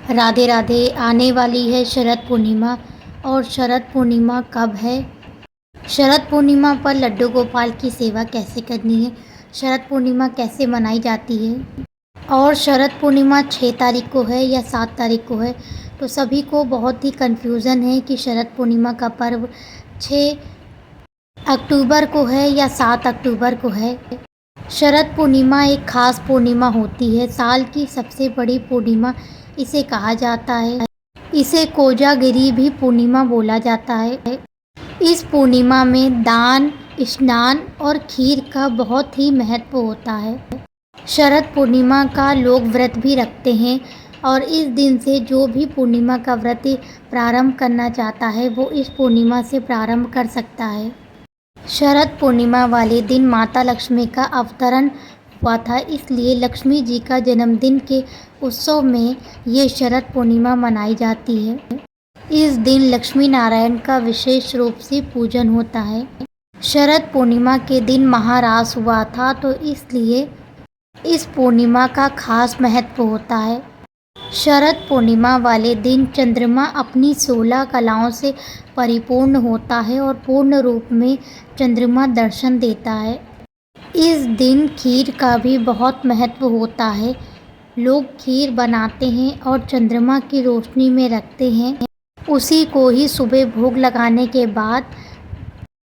राधे राधे। आने वाली है शरद पूर्णिमा। और शरद पूर्णिमा कब है? शरद पूर्णिमा पर लड्डू गोपाल की सेवा कैसे करनी है? शरद पूर्णिमा कैसे मनाई जाती है? और शरद पूर्णिमा 6 तारीख को है या 7 तारीख को है? तो सभी को बहुत ही कन्फ्यूज़न है कि शरद पूर्णिमा का पर्व 6 अक्टूबर को है या 7 अक्टूबर को है। शरद पूर्णिमा एक खास पूर्णिमा होती है, साल की सबसे बड़ी पूर्णिमा इसे कहा जाता है। इसे कोजागिरी भी पूर्णिमा बोला जाता है। इस पूर्णिमा में दान, स्नान और खीर का बहुत ही महत्व होता है। शरद पूर्णिमा का लोग व्रत भी रखते हैं और इस दिन से जो भी पूर्णिमा का व्रत प्रारंभ करना चाहता है वो इस पूर्णिमा से प्रारंभ कर सकता है। शरद पूर्णिमा वाले दिन माता लक्ष्मी का अवतरण हुआ था, इसलिए लक्ष्मी जी का जन्मदिन के उत्सव में ये शरद पूर्णिमा मनाई जाती है। इस दिन लक्ष्मी नारायण का विशेष रूप से पूजन होता है। शरद पूर्णिमा के दिन महारास हुआ था, तो इसलिए इस पूर्णिमा का खास महत्व होता है। शरद पूर्णिमा वाले दिन चंद्रमा अपनी 16 कलाओं से परिपूर्ण होता है और पूर्ण रूप में चंद्रमा दर्शन देता है। इस दिन खीर का भी बहुत महत्व होता है। लोग खीर बनाते हैं और चंद्रमा की रोशनी में रखते हैं। उसी को ही सुबह भोग लगाने के बाद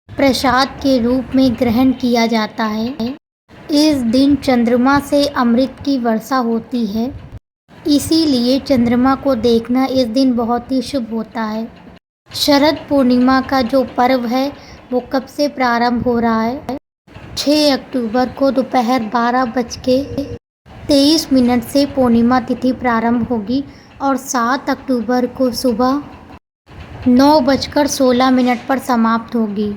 प्रसाद के रूप में ग्रहण किया जाता है। इस दिन चंद्रमा से अमृत की वर्षा होती है, इसीलिए चंद्रमा को देखना इस दिन बहुत ही शुभ होता है। शरद पूर्णिमा का जो पर्व है वो कब से प्रारंभ हो रहा है? 6 अक्टूबर को दोपहर 12:23 से पूर्णिमा तिथि प्रारंभ होगी और 7 अक्टूबर को सुबह 9:16 पर समाप्त होगी।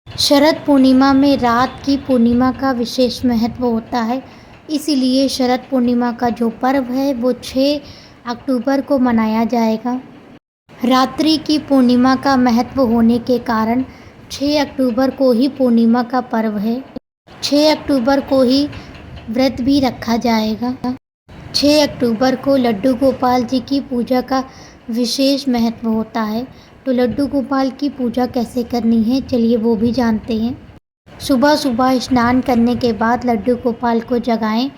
शरद पूर्णिमा में रात की पूर्णिमा का विशेष महत्व होता है, इसीलिए शरद पूर्णिमा का जो पर्व है वो 6 अक्टूबर को मनाया जाएगा। रात्रि की पूर्णिमा का महत्व होने के कारण 6 अक्टूबर को ही पूर्णिमा का पर्व है। 6 अक्टूबर को ही व्रत भी रखा जाएगा। 6 अक्टूबर को लड्डू गोपाल जी की पूजा का विशेष महत्व होता है। तो लड्डू गोपाल की पूजा कैसे करनी है, चलिए वो भी जानते हैं। सुबह सुबह स्नान करने के बाद लड्डू गोपाल को जगाएं,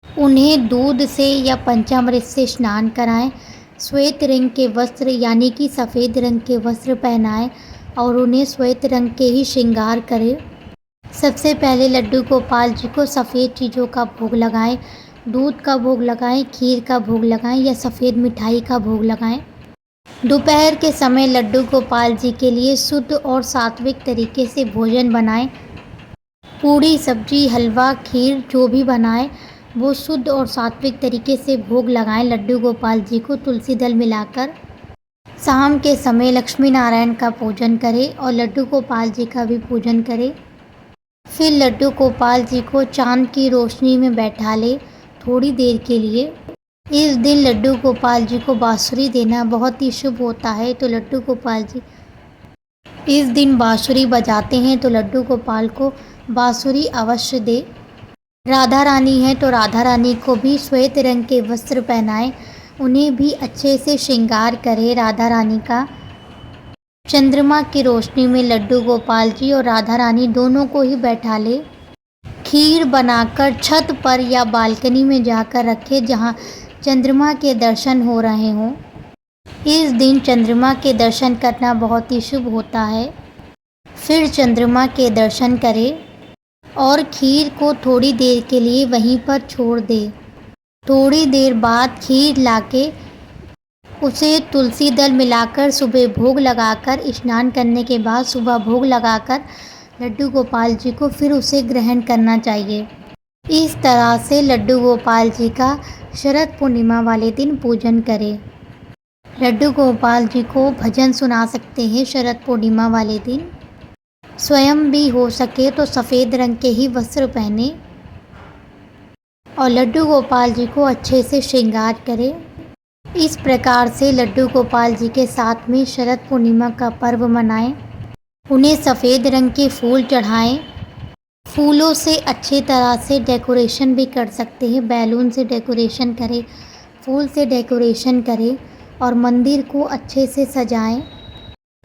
उन्हें दूध से या पंचामृत से स्नान कराएं, श्वेत रंग के वस्त्र यानी कि सफ़ेद रंग के वस्त्र पहनाएं और उन्हें श्वेत रंग के ही श्रृंगार करें। सबसे पहले लड्डू गोपाल जी को सफ़ेद चीज़ों का भोग लगाएं, दूध का भोग लगाएं, खीर का भोग लगाएं या सफ़ेद मिठाई का भोग लगाएं। दोपहर के समय लड्डू गोपाल जी के लिए शुद्ध और सात्विक तरीके से भोजन बनाएं। पूड़ी, सब्जी, हलवा, खीर जो भी बनाएं वो शुद्ध और सात्विक तरीके से भोग लगाएं लड्डू गोपाल जी को तुलसी दल मिलाकर। शाम के समय लक्ष्मी नारायण का पूजन करें और लड्डू गोपाल जी का भी पूजन करें। फिर लड्डू गोपाल जी को चांद की रोशनी में बैठा ले थोड़ी देर के लिए। इस दिन लड्डू गोपाल जी को बांसुरी देना बहुत ही शुभ होता है, तो लड्डू गोपाल जी इस दिन बांसुरी बजाते हैं तो लड्डू गोपाल को बांसुरी अवश्य दे। राधा रानी है तो राधा रानी को भी श्वेत रंग के वस्त्र पहनाएं, उन्हें भी अच्छे से श्रृंगार करें राधा रानी का। चंद्रमा की रोशनी में लड्डू गोपाल जी और राधा रानी दोनों को ही बैठा ले। खीर बनाकर छत पर या बालकनी में जाकर रखें जहां चंद्रमा के दर्शन हो रहे हों। इस दिन चंद्रमा के दर्शन करना बहुत ही शुभ होता है। फिर चंद्रमा के दर्शन करें और खीर को थोड़ी देर के लिए वहीं पर छोड़ दें। थोड़ी देर बाद खीर लाके उसे तुलसी दल मिलाकर सुबह भोग लगाकर स्नान करने के बाद सुबह भोग लगाकर लड्डू गोपाल जी को फिर उसे ग्रहण करना चाहिए। इस तरह से लड्डू गोपाल जी का शरद पूर्णिमा वाले दिन पूजन करें। लड्डू गोपाल जी को भजन सुना सकते हैं शरद पूर्णिमा वाले दिन। स्वयं भी हो सके तो सफ़ेद रंग के ही वस्त्र पहने और लड्डू गोपाल जी को अच्छे से श्रृंगार करें। इस प्रकार से लड्डू गोपाल जी के साथ में शरद पूर्णिमा का पर्व मनाएं। उन्हें सफ़ेद रंग के फूल चढ़ाएं। फूलों से अच्छी तरह से डेकोरेशन भी कर सकते हैं, बैलून से डेकोरेशन करें, फूल से डेकोरेशन करें और मंदिर को अच्छे से सजाएं।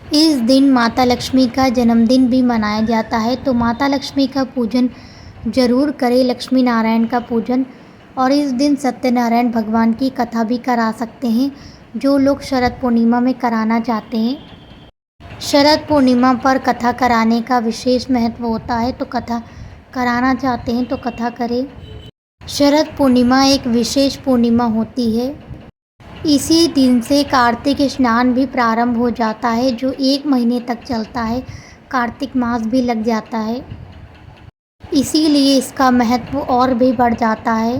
इस दिन माता लक्ष्मी का जन्मदिन भी मनाया जाता है, तो माता लक्ष्मी का पूजन ज़रूर करें, लक्ष्मी नारायण का पूजन। और इस दिन सत्यनारायण भगवान की कथा भी करा सकते हैं, जो लोग शरद पूर्णिमा में कराना चाहते हैं। शरद पूर्णिमा पर कथा कराने का विशेष महत्व होता है, तो कथा कराना चाहते हैं तो कथा करें। शरद पूर्णिमा एक विशेष पूर्णिमा होती है। इसी दिन से कार्तिक स्नान भी प्रारंभ हो जाता है, जो 1 महीने तक चलता है। कार्तिक मास भी लग जाता है, इसीलिए इसका महत्व और भी बढ़ जाता है।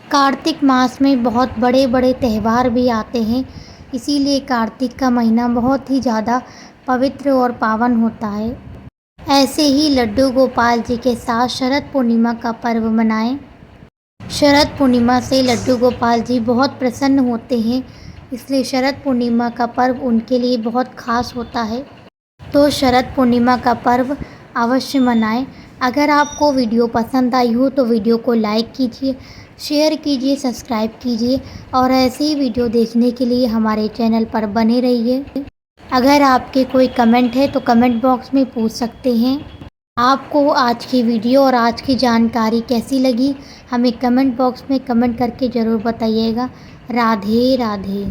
कार्तिक मास में बहुत बड़े बड़े त्यौहार भी आते हैं, इसीलिए कार्तिक का महीना बहुत ही ज़्यादा पवित्र और पावन होता है। ऐसे ही लड्डू गोपाल जी के साथ शरद पूर्णिमा का पर्व मनाएं। शरद पूर्णिमा से लड्डू गोपाल जी बहुत प्रसन्न होते हैं, इसलिए शरद पूर्णिमा का पर्व उनके लिए बहुत खास होता है। तो शरद पूर्णिमा का पर्व अवश्य मनाएं। अगर आपको वीडियो पसंद आई हो तो वीडियो को लाइक कीजिए, शेयर कीजिए, सब्सक्राइब कीजिए और ऐसे ही वीडियो देखने के लिए हमारे चैनल पर बने रहिए। अगर आपके कोई कमेंट है तो कमेंट बॉक्स में पूछ सकते हैं। आपको आज की वीडियो और आज की जानकारी कैसी लगी, हमें कमेंट बॉक्स में कमेंट करके ज़रूर बताइएगा। राधे राधे।